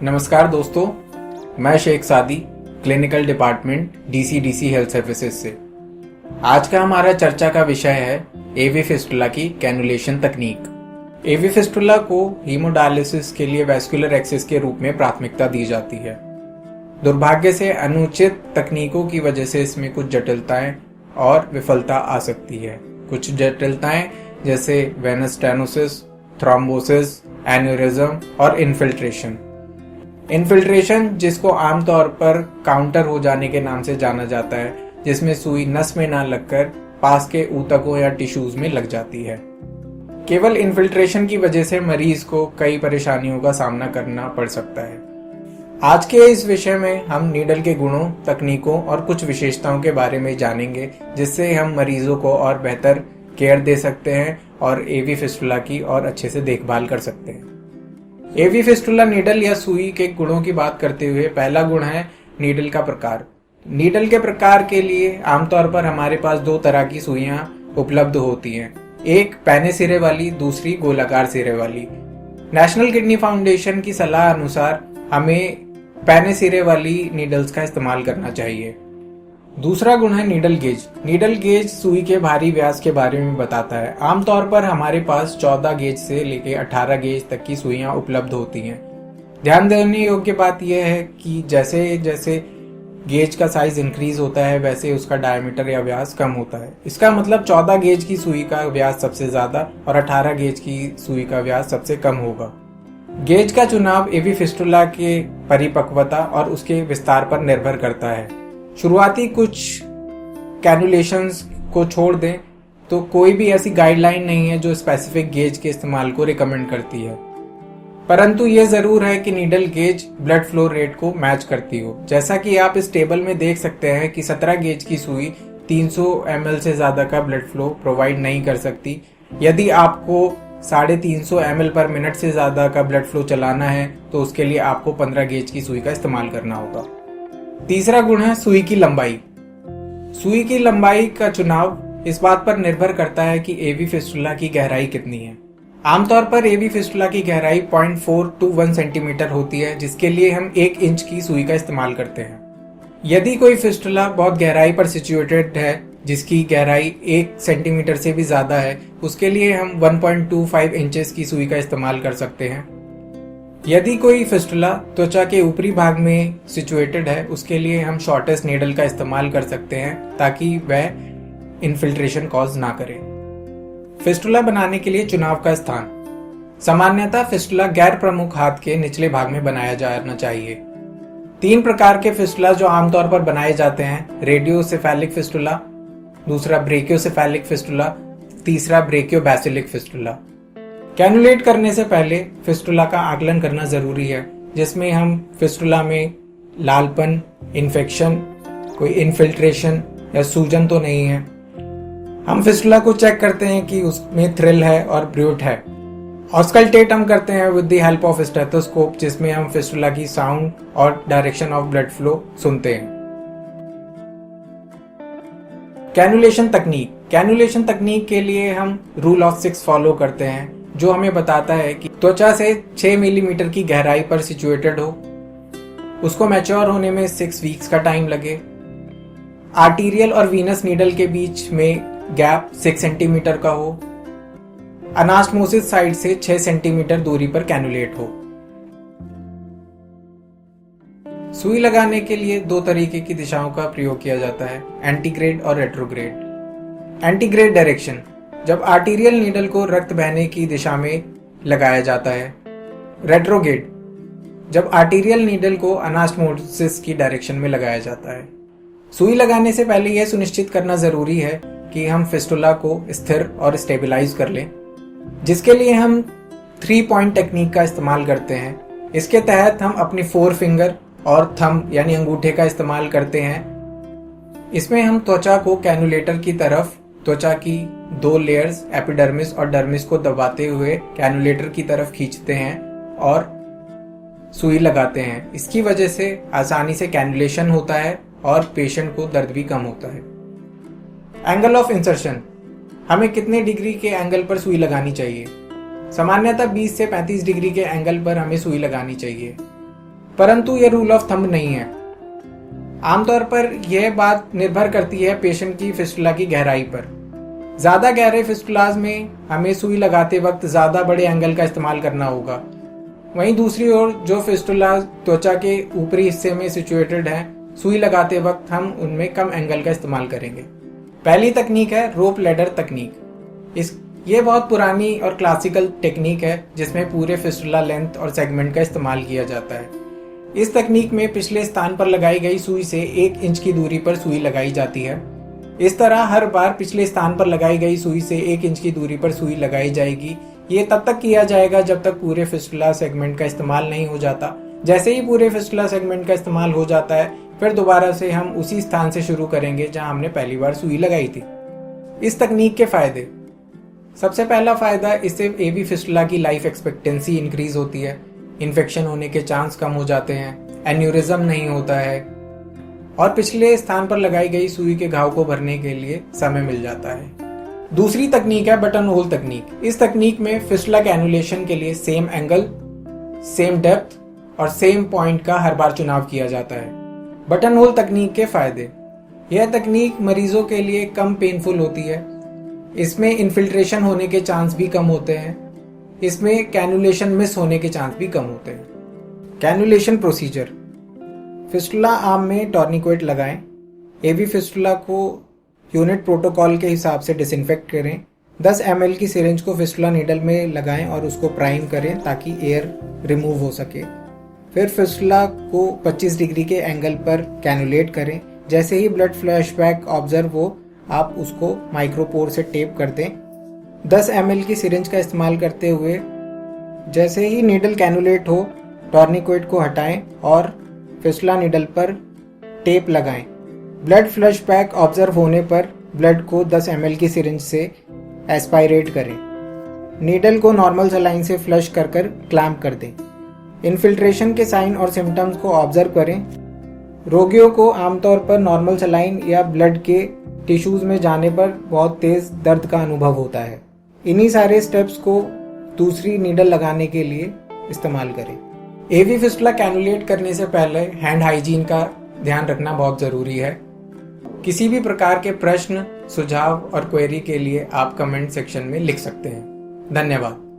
नमस्कार दोस्तों, मैं शेख सादी, clinical department DCDC health services से। आज का हमारा चर्चा का विषय है एवी फिस्टुला की कैनुलेशन तकनीक। एवी फिस्टुला को हीमोडायलिसिस के लिए वैस्कुलर एक्सेस के रूप में प्राथमिकता दी जाती है। दुर्भाग्य से अनुचित तकनीकों की वजह से इसमें कुछ जटिलताएं और विफलता आ सकती है। कुछ जटिलताएं जैसे वेनस स्टेनोसिस, थ्रोम्बोसिस, एन्यूरिज्म और इन्फिल्ट्रेशन। इन्फिल्ट्रेशन, जिसको आमतौर पर काउंटर हो जाने के नाम से जाना जाता है, जिसमें सुई नस में ना लगकर पास के ऊतकों या टिश्यूज में लग जाती है। केवल इन्फिल्ट्रेशन की वजह से मरीज को कई परेशानियों का सामना करना पड़ सकता है। आज के इस विषय में हम नीडल के गुणों, तकनीकों और कुछ विशेषताओं के बारे में जानेंगे, जिससे हम मरीजों को और बेहतर केयर दे सकते हैं और एवी फिस्टुला की और अच्छे से देखभाल कर सकते हैं। एवी फिस्टुला नीडल या सुई के गुणों की बात करते हुए पहला गुण है नीडल का प्रकार। नीडल के प्रकार के लिए आमतौर पर हमारे पास दो तरह की सुइयां उपलब्ध होती हैं, एक पैने सिरे वाली, दूसरी गोलाकार सिरे वाली। नेशनल किडनी फाउंडेशन की सलाह अनुसार हमें पैने सिरे वाली नीडल्स का इस्तेमाल करना चाहिए। दूसरा गुण है नीडल गेज। नीडल गेज सुई के भारी व्यास के बारे में बताता है। आमतौर पर हमारे पास 14 गेज से लेकर 18 गेज तक की सुइयां उपलब्ध होती हैं। ध्यान देने योग्य बात यह है कि जैसे जैसे गेज का साइज इंक्रीज होता है, वैसे उसका डायमीटर या व्यास कम होता है। इसका मतलब 14 गेज की सुई का व्यास सबसे ज्यादा और 18 गेज की सुई का व्यास सबसे कम होगा। गेज का चुनाव एवी फिस्टुला के परिपक्वता और उसके विस्तार पर निर्भर करता है। शुरुआती कुछ कैनुलेशंस को छोड़ दें तो कोई भी ऐसी गाइडलाइन नहीं है जो स्पेसिफिक गेज के इस्तेमाल को रिकमेंड करती है, परंतु यह जरूर है कि needle gauge blood flow rate को मैच करती हो। जैसा कि आप इस टेबल में देख सकते हैं कि 17 गेज की सुई 300 ml से ज्यादा का ब्लड फ्लो प्रोवाइड नहीं कर सकती। यदि आपको 350 ml पर मिनट से ज्यादा का ब्लड फ्लो चलाना है तो उसके लिए आपको 15 गेज की सुई का इस्तेमाल करना होगा। तीसरा गुण है सुई की लंबाई। सुई की लंबाई का चुनाव इस बात पर निर्भर करता है कि एवी फिस्टुला की गहराई कितनी है। आमतौर पर एवी फिस्टुला की गहराई 0.4 to 1 सेंटीमीटर होती है, जिसके लिए हम 1 इंच की सुई का इस्तेमाल करते हैं। यदि कोई फिस्टुला बहुत गहराई पर सिचुएटेड है, जिसकी गहराई 1 सेंटीमीटर से भी ज्यादा है, उसके लिए हम 1.25 इंचेस की सुई का इस्तेमाल कर सकते हैं। यदि कोई फिस्टुला त्वचा के ऊपरी भाग में सिचुएटेड है, उसके लिए हम शॉर्टेस्ट नीडल का इस्तेमाल कर सकते हैं ताकि वह इन्फिल्ट्रेशन कॉज ना करे। फिस्टुला बनाने के लिए चुनाव का स्थान। सामान्यतः फिस्टुला गैर प्रमुख हाथ के निचले भाग में बनाया जाना चाहिए। 3 प्रकार के फिस्टुला जो आमतौर पर बनाए जाते हैं: रेडियोसेफेलिक फिस्टुला, दूसरा ब्रेकियोसेफेलिक फिस्टुला, तीसरा ब्रेकियोबैसिलिक फिस्टुला। कैनुलेट करने से पहले फिस्टुला का आकलन करना जरूरी है, जिसमें हम फिस्टुला में लालपन, इन्फेक्शन, कोई इन्फिल्ट्रेशन या सूजन तो नहीं है। हम फिस्टुला को चेक करते हैं कि उसमें थ्रिल है और ब्रूट है। ऑस्कल्टेट हम करते हैं with the help of stethoscope, जिसमें हम फिस्टुला की साउंड और डायरेक्शन ऑफ ब्लड फ्लो सुनते हैं। कैनुलेशन तकनीक। कैनुलेशन तकनीक के लिए हम रूल ऑफ 6 फॉलो करते हैं, जो हमें बताता है कि त्वचा से 6 मिलीमीटर की गहराई पर सिचुएटेड हो, उसको मैच्योर होने में 6 वीक्स का टाइम लगे, आर्टीरियल और वीनस नीडल के बीच में गैप 6 सेंटीमीटर का हो, अनास्टमोसिस साइड से 6 सेंटीमीटर दूरी पर कैनुलेट हो। सुई लगाने के लिए 2 तरीके की दिशाओं का प्रयोग किया जाता है: एंटीग्रेड और रेट्रोग्रेड। एंटीग्रेड डायरेक्शन, जब आर्टीरियल नीडल को रक्त बहने की दिशा में लगाया जाता है। रेट्रोग्रेड, जब आर्टीरियल नीडल को अनास्टमोसिस की डायरेक्शन में लगाया जाता है। सुई लगाने से पहले यह सुनिश्चित करना जरूरी है कि हम फिस्टुला को स्थिर और स्टेबलाइज कर लें, जिसके लिए हम 3 पॉइंट टेक्निक का इस्तेमाल करते हैं। इसके तहत हम अपनी 4 फिंगर और थंब यानी अंगूठे का इस्तेमाल करते हैं। इसमें हम त्वचा को कैनुलेटर की तरफ, त्वचा की 2 लेयर्स एपिडर्मिस और डर्मिस को दबाते हुए कैनुलेटर की तरफ खींचते हैं और सुई लगाते हैं। इसकी वजह से आसानी से कैनुलेशन होता है और पेशेंट को दर्द भी कम होता है। एंगल ऑफ इंसर्शन, हमें कितने डिग्री के एंगल पर सुई लगानी चाहिए? सामान्यतः 20 से 35 डिग्री के एंगल पर हमें सुई लगानी चाहिए। परंतु ये रूल ऑफ थंब नहीं है। आमतौर पर यह बात निर्भर करती है पेशेंट की फिस्टुला की गहराई पर। ज्यादा गहरे फिस्टुलाज में हमें सुई लगाते वक्त ज्यादा बड़े एंगल का इस्तेमाल करना होगा। वहीं दूसरी ओर जो फिस्टुला त्वचा के ऊपरी हिस्से में सिचुएटेड है, सुई लगाते वक्त हम उनमें कम एंगल का इस्तेमाल करेंगे। पहली तकनीक है रोप लैडर तकनीक। ये बहुत पुरानी और क्लासिकल टेक्निक है जिसमें पूरे फिस्टुला लेंथ और सेगमेंट का इस्तेमाल किया जाता है। इस तकनीक में पिछले स्थान पर लगाई गई सुई से 1 इंच की दूरी पर सुई लगाई जाती है। इस तरह हर बार पिछले स्थान पर लगाई गई सुई से 1 इंच की दूरी पर सुई लगाई जाएगी। ये तब तक किया जाएगा जब तक पूरे फिस्टुला सेगमेंट का इस्तेमाल नहीं हो जाता। जैसे ही पूरे फिस्टुला सेगमेंट का इस्तेमाल हो जाता है, फिर दोबारा से हम उसी स्थान से शुरू करेंगे जहां हमने पहली बार सुई लगाई थी। इस तकनीक के फायदे। सबसे पहला फायदा, इससे एवी फिस्टुला की लाइफ एक्सपेक्टेंसी इंक्रीज होती है। इन्फेक्शन होने के चांस कम हो जाते हैं, एन्यूरिज्म नहीं होता है और पिछले स्थान पर लगाई गई सुई के घाव को भरने के लिए समय मिल जाता है। दूसरी तकनीक है बटन होल तकनीक। इस तकनीक में फिस्टुला कैनुलेशन के लिए सेम एंगल, सेम डेप्थ और सेम पॉइंट का हर बार चुनाव किया जाता है। बटन होल तकनीक के फायदे। यह तकनीक मरीजों के लिए कम पेनफुल होती है। इसमें इन्फिल्ट्रेशन होने के चांस भी कम होते हैं। इसमें कैनुलेशन मिस होने के चांस भी कम होते हैं। Cannulation procedure. फिस्टुला आर्म में टॉर्निक्वेट लगाएं। एवी फिस्टुला को यूनिट प्रोटोकॉल के हिसाब से डिसइंफेक्ट करें। 10 ml की सिरिंज को फिस्टुला नीडल में लगाएं और उसको प्राइम करें ताकि एयर रिमूव हो सके। फिर फिस्टुला को 25 डिग्री के एंगल पर कैनुलेट करें। जैसे ही ब्लड फ्लैशबैक ऑब्जर्व हो, आप उसको माइक्रोपोर से टेप कर दें। 10 ml की सिरिंज का इस्तेमाल करते हुए जैसे ही नीडल कैनुलेट हो, टॉर्निक्वेट को हटाएं और फिस्टुला नीडल पर टेप लगाएं। ब्लड फ्लैशबैक ऑब्जर्व होने पर ब्लड को 10 ml की सिरिंज से एस्पायरेट करें। नीडल को नॉर्मल सलाइन से फ्लश कर क्लैंप कर दें। इन्फिल्ट्रेशन के साइन और सिम्टम्स को ऑब्जर्व करें। रोगियों को आमतौर पर नॉर्मल सलाइन या ब्लड के टिश्यूज में जाने पर बहुत तेज दर्द का अनुभव होता है। इन्हीं सारे स्टेप्स को दूसरी नीडल लगाने के लिए इस्तेमाल करें। एवी फिस्टुला कैनुलेट करने से पहले हैंड हाइजीन का ध्यान रखना बहुत जरूरी है। किसी भी प्रकार के प्रश्न, सुझाव और क्वेरी के लिए आप कमेंट सेक्शन में लिख सकते हैं। धन्यवाद।